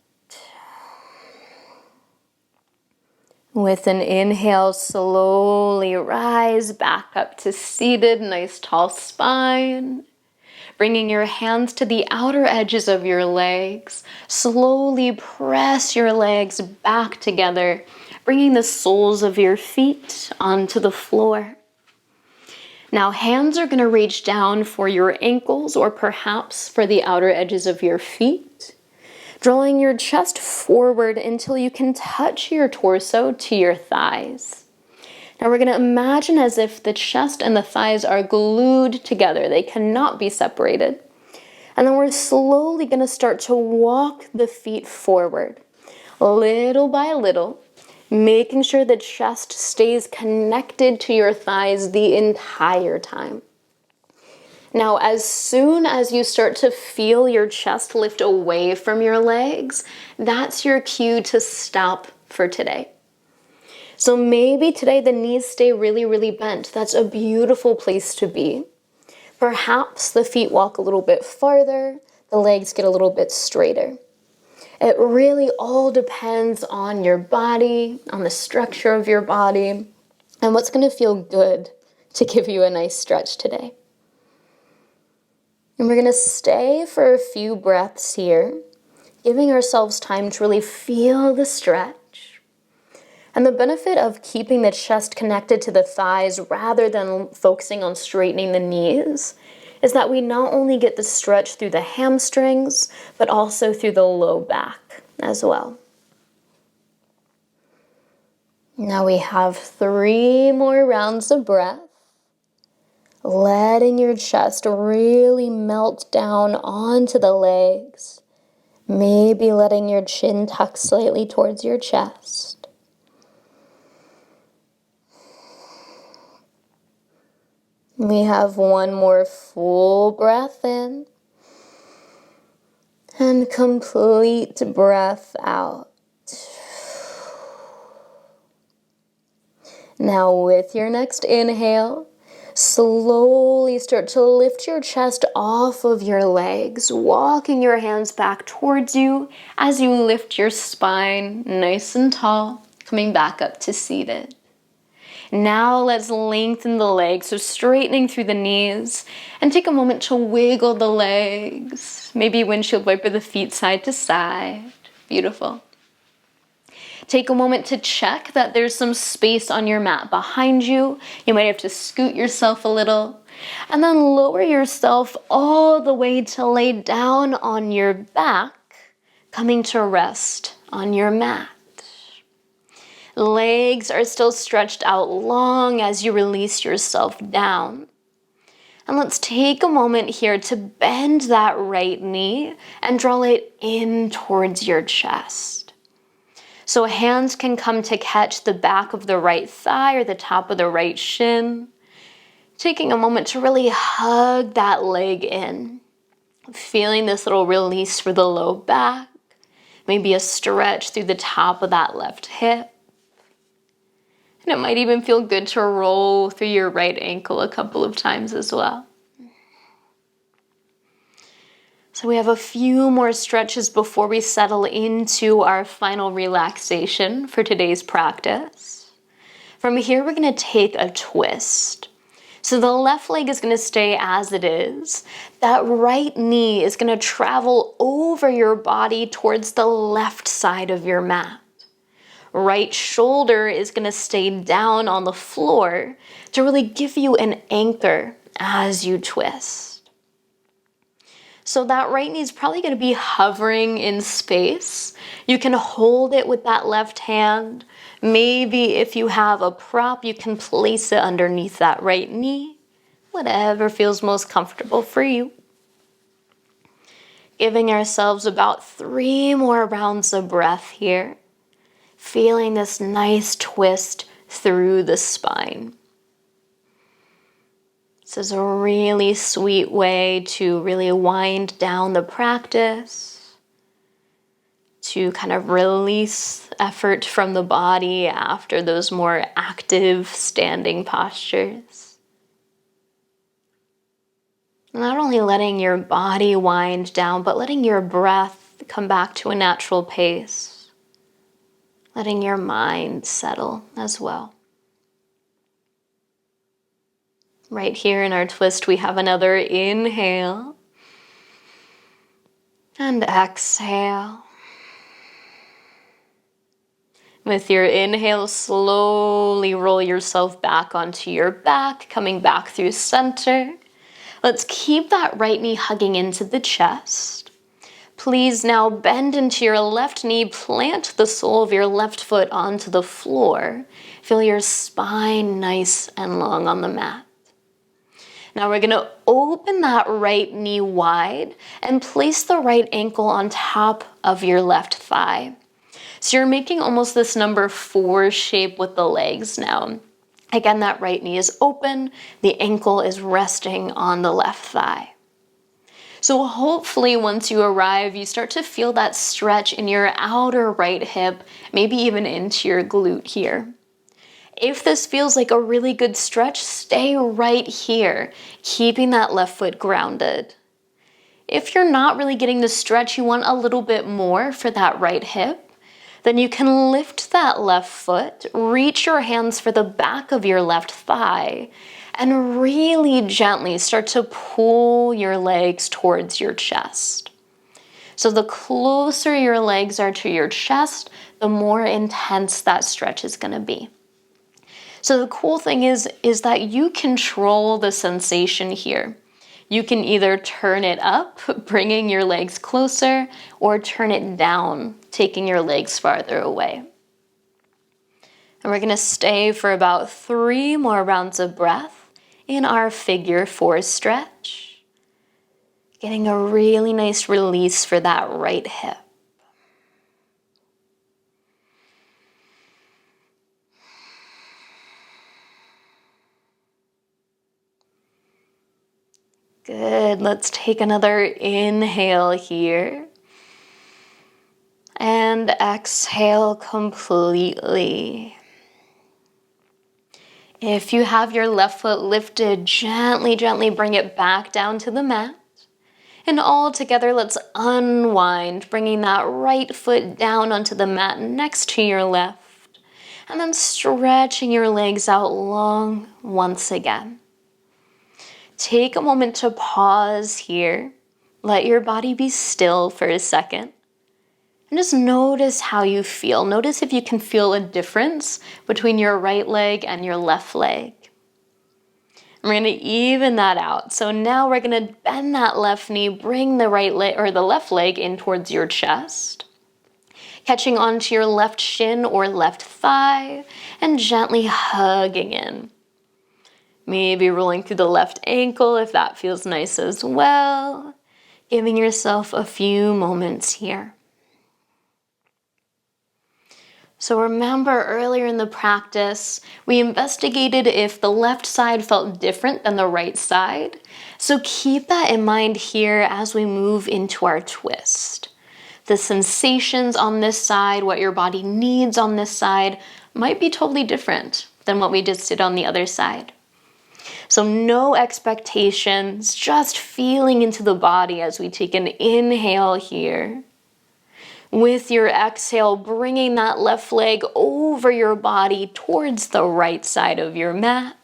Speaker 1: With an inhale, slowly rise back up to seated, nice tall spine. Bringing your hands to the outer edges of your legs. Slowly press your legs back together, bringing the soles of your feet onto the floor. Now hands are going to reach down for your ankles or perhaps for the outer edges of your feet. Drawing your chest forward until you can touch your torso to your thighs. Now we're going to imagine as if the chest and the thighs are glued together. They cannot be separated. And then we're slowly going to start to walk the feet forward, little by little, making sure the chest stays connected to your thighs the entire time. Now, as soon as you start to feel your chest lift away from your legs, that's your cue to stop for today. So maybe today the knees stay really, really bent. That's a beautiful place to be. Perhaps the feet walk a little bit farther, the legs get a little bit straighter. It really all depends on your body, on the structure of your body, and what's going to feel good to give you a nice stretch today. And we're going to stay for a few breaths here, giving ourselves time to really feel the stretch. And the benefit of keeping the chest connected to the thighs rather than focusing on straightening the knees is that we not only get the stretch through the hamstrings, but also through the low back as well. Now we have 3 more rounds of breath. Letting your chest really melt down onto the legs. Maybe letting your chin tuck slightly towards your chest. We have 1 more full breath in. And complete breath out. Now with your next inhale, slowly start to lift your chest off of your legs, walking your hands back towards you as you lift your spine nice and tall, coming back up to seated. Now let's lengthen the legs, so straightening through the knees, and take a moment to wiggle the legs. Maybe windshield wiper the feet side to side. Beautiful. Take a moment to check that there's some space on your mat behind you. You might have to scoot yourself a little. And then lower yourself all the way to lay down on your back, coming to rest on your mat. Legs are still stretched out long as you release yourself down. And let's take a moment here to bend that right knee and draw it in towards your chest. So hands can come to catch the back of the right thigh or the top of the right shin. Taking a moment to really hug that leg in. Feeling this little release for the low back. Maybe a stretch through the top of that left hip. And it might even feel good to roll through your right ankle a couple of times as well. So we have a few more stretches before we settle into our final relaxation for today's practice. From here, we're going to take a twist. So the left leg is going to stay as it is. That right knee is going to travel over your body towards the left side of your mat. Right shoulder is going to stay down on the floor to really give you an anchor as you twist. So that right knee is probably going to be hovering in space. You can hold it with that left hand. Maybe if you have a prop, you can place it underneath that right knee. Whatever feels most comfortable for you. Giving ourselves about 3 more rounds of breath here. Feeling this nice twist through the spine. This is a really sweet way to really wind down the practice, to kind of release effort from the body after those more active standing postures. Not only letting your body wind down, but letting your breath come back to a natural pace. Letting your mind settle as well. Right here in our twist, we have another inhale and exhale. With your inhale, slowly roll yourself back onto your back, coming back through center. Let's keep that right knee hugging into the chest. Please now bend into your left knee, plant the sole of your left foot onto the floor. Feel your spine nice and long on the mat. Now we're going to open that right knee wide and place the right ankle on top of your left thigh. So you're making almost this number 4 shape with the legs now. Again, that right knee is open, the ankle is resting on the left thigh. So hopefully once you arrive, you start to feel that stretch in your outer right hip, maybe even into your glute here. If this feels like a really good stretch, stay right here, keeping that left foot grounded. If you're not really getting the stretch, you want a little bit more for that right hip, then you can lift that left foot, reach your hands for the back of your left thigh, and really gently start to pull your legs towards your chest. So the closer your legs are to your chest, the more intense that stretch is going to be. So the cool thing is that you control the sensation here. You can either turn it up, bringing your legs closer, or turn it down, taking your legs farther away. And we're going to stay for about 3 more rounds of breath in our figure 4 stretch. Getting a really nice release for that right hip. Good, let's take another inhale here. And exhale completely. If you have your left foot lifted, gently bring it back down to the mat. And all together, let's unwind, bringing that right foot down onto the mat next to your left. And then stretching your legs out long once again. Take a moment to pause here. Let your body be still for a second. And just notice how you feel. Notice if you can feel a difference between your right leg and your left leg. We're going to even that out. So now we're going to bend that left knee, bring the right leg or the left leg in towards your chest, catching onto your left shin or left thigh and gently hugging in. Maybe rolling through the left ankle if that feels nice as well. Giving yourself a few moments here. So remember earlier in the practice, we investigated if the left side felt different than the right side. So keep that in mind here as we move into our twist. The sensations on this side, what your body needs on this side, might be totally different than what we just did on the other side. So no expectations, just feeling into the body as we take an inhale here. With your exhale, bringing that left leg over your body towards the right side of your mat.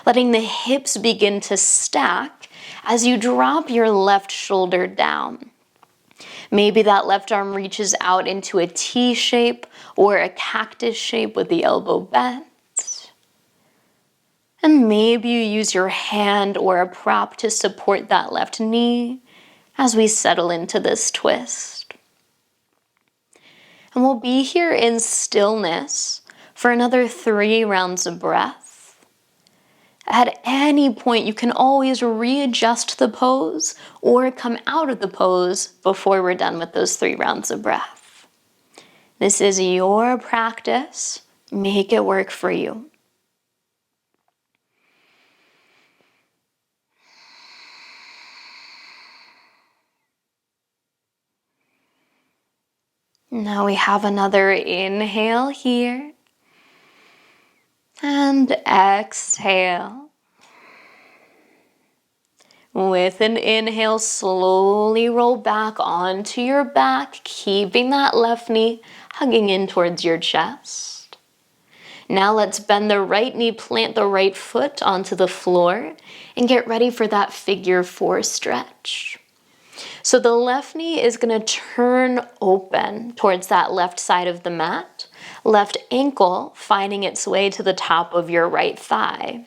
Speaker 1: Letting the hips begin to stack as you drop your left shoulder down. Maybe that left arm reaches out into a T shape or a cactus shape with the elbow bent. And maybe you use your hand or a prop to support that left knee as we settle into this twist. And we'll be here in stillness for another 3 rounds of breath. At any point, you can always readjust the pose or come out of the pose before we're done with those 3 rounds of breath. This is your practice. Make it work for you. Now we have another inhale here. And exhale. With an inhale, slowly roll back onto your back, keeping that left knee hugging in towards your chest. Now let's bend the right knee, plant the right foot onto the floor, and get ready for that figure 4 stretch. So the left knee is going to turn open towards that left side of the mat, left ankle finding its way to the top of your right thigh.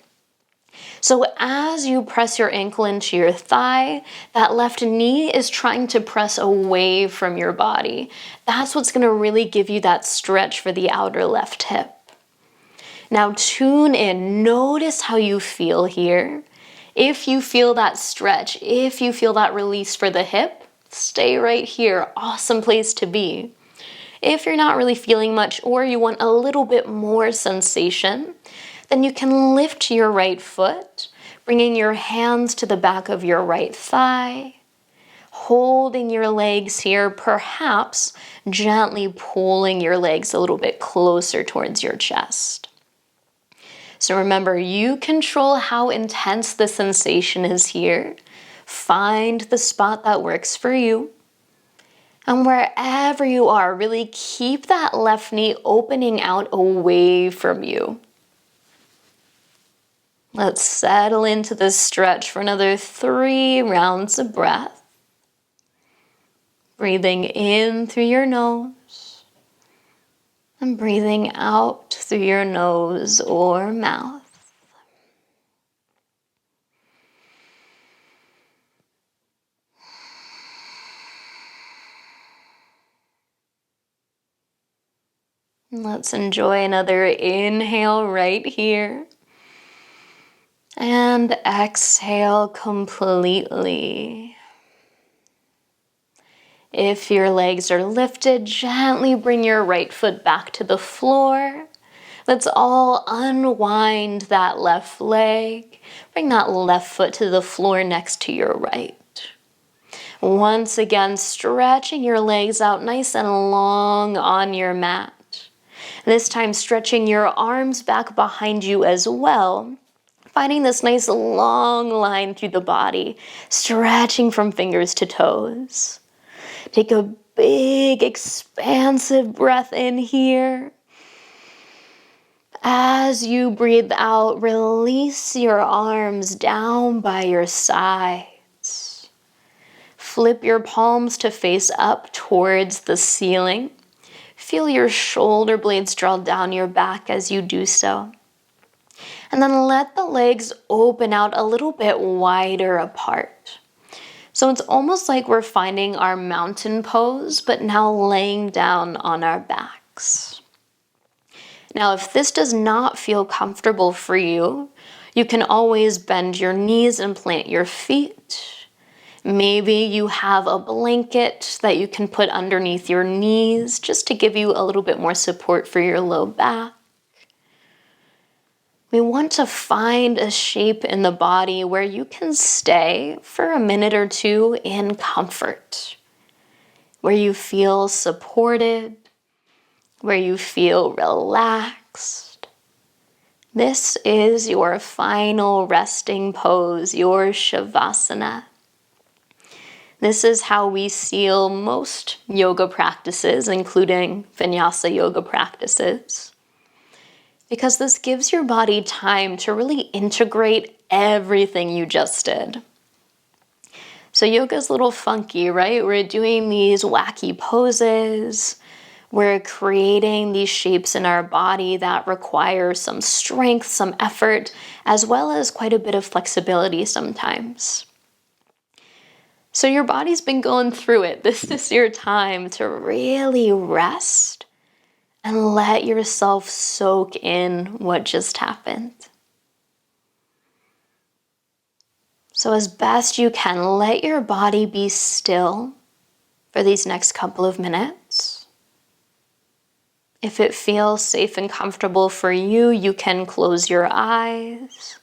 Speaker 1: So as you press your ankle into your thigh, that left knee is trying to press away from your body. That's what's going to really give you that stretch for the outer left hip. Now tune in, notice how you feel here. If you feel that stretch, if you feel that release for the hip, stay right here. Awesome place to be. If you're not really feeling much or you want a little bit more sensation, then you can lift your right foot, bringing your hands to the back of your right thigh, holding your legs here, perhaps gently pulling your legs a little bit closer towards your chest. So remember, you control how intense the sensation is here. Find the spot that works for you. And wherever you are, really keep that left knee opening out away from you. Let's settle into this stretch for another 3 rounds of breath. Breathing in through your nose and breathing out through your nose or mouth. Let's enjoy another inhale right here. And exhale completely. If your legs are lifted, gently bring your right foot back to the floor. Let's all unwind that left leg. Bring that left foot to the floor next to your right. Once again, stretching your legs out nice and long on your mat. This time, stretching your arms back behind you as well. Finding this nice long line through the body, stretching from fingers to toes. Take a big, expansive breath in here. As you breathe out, release your arms down by your sides. Flip your palms to face up towards the ceiling. Feel your shoulder blades draw down your back as you do so. And then let the legs open out a little bit wider apart. So it's almost like we're finding our mountain pose, but now laying down on our backs. Now, if this does not feel comfortable for you, you can always bend your knees and plant your feet. Maybe you have a blanket that you can put underneath your knees just to give you a little bit more support for your low back. We want to find a shape in the body where you can stay for a minute or two in comfort, where you feel supported, where you feel relaxed. This is your final resting pose, your Shavasana. This is how we seal most yoga practices, including Vinyasa yoga practices, because this gives your body time to really integrate everything you just did. So yoga's a little funky, right? We're doing these wacky poses. We're creating these shapes in our body that require some strength, some effort, as well as quite a bit of flexibility sometimes. So your body's been going through it. This is your time to really rest and let yourself soak in what just happened. So as best you can, let your body be still for these next couple of minutes. If it feels safe and comfortable for you, you can close your eyes.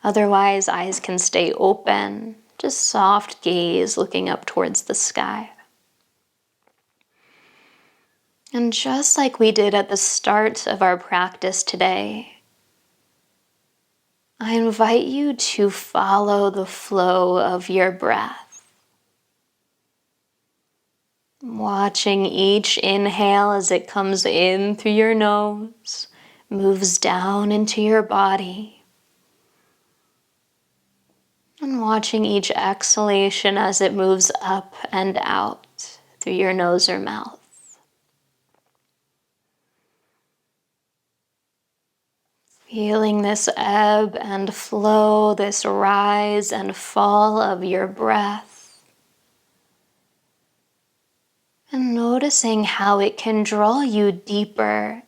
Speaker 1: Otherwise, eyes can stay open. Just soft gaze looking up towards the sky. And just like we did at the start of our practice today, I invite you to follow the flow of your breath. Watching each inhale as it comes in through your nose, moves down into your body. And watching each exhalation as it moves up and out through your nose or mouth. Feeling this ebb and flow, this rise and fall of your breath. And noticing how it can draw you deeper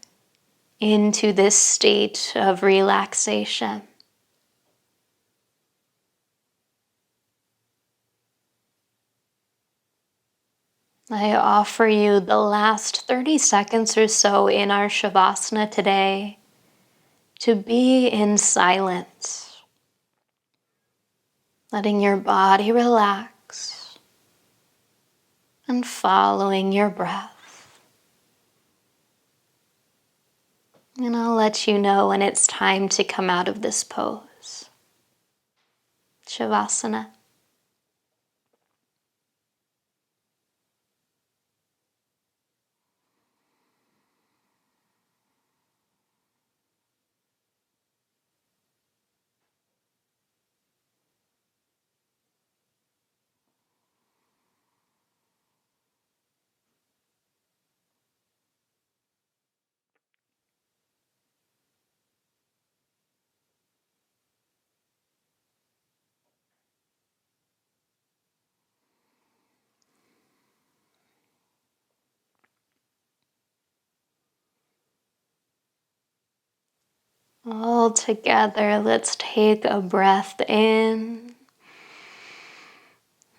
Speaker 1: into this state of relaxation. I offer you the last 30 seconds or so in our Shavasana today to be in silence, letting your body relax and following your breath. And I'll let you know when it's time to come out of this pose. Shavasana. All together, let's take a breath in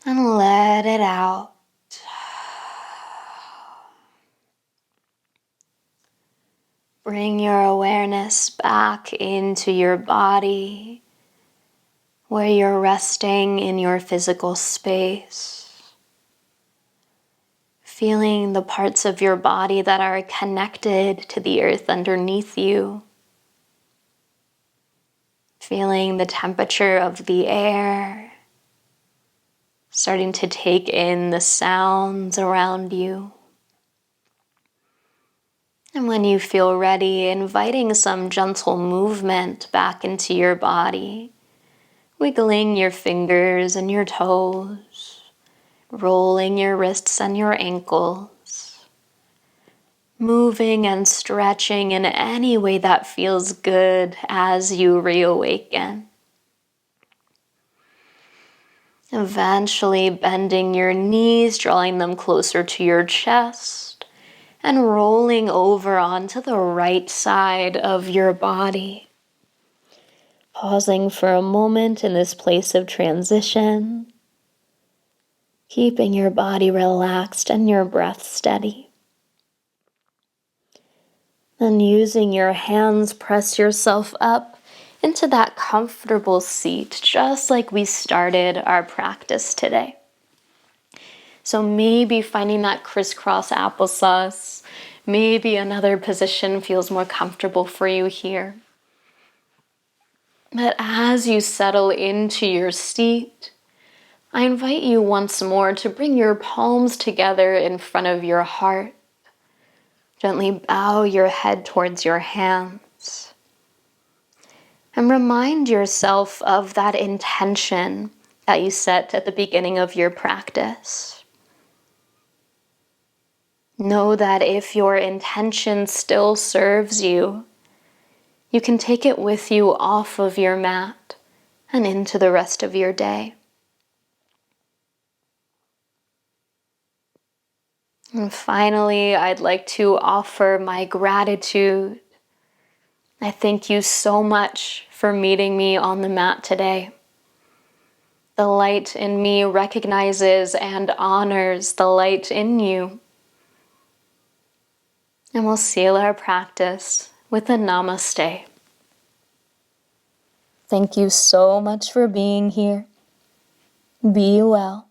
Speaker 1: and let it out. Bring your awareness back into your body, where you're resting in your physical space. Feeling the parts of your body that are connected to the earth underneath you. Feeling the temperature of the air, starting to take in the sounds around you. And when you feel ready, inviting some gentle movement back into your body, wiggling your fingers and your toes, rolling your wrists and your ankles, moving and stretching in any way that feels good as you reawaken. Eventually bending your knees, drawing them closer to your chest, and rolling over onto the right side of your body. Pausing for a moment in this place of transition, keeping your body relaxed and your breath steady. Then using your hands, press yourself up into that comfortable seat, just like we started our practice today. So maybe finding that crisscross applesauce, maybe another position feels more comfortable for you here. But as you settle into your seat, I invite you once more to bring your palms together in front of your heart. Gently bow your head towards your hands. And remind yourself of that intention that you set at the beginning of your practice. Know that if your intention still serves you, you can take it with you off of your mat and into the rest of your day. And finally, I'd like to offer my gratitude. I thank you so much for meeting me on the mat today. The light in me recognizes and honors the light in you. And we'll seal our practice with a namaste. Thank you so much for being here. Be well.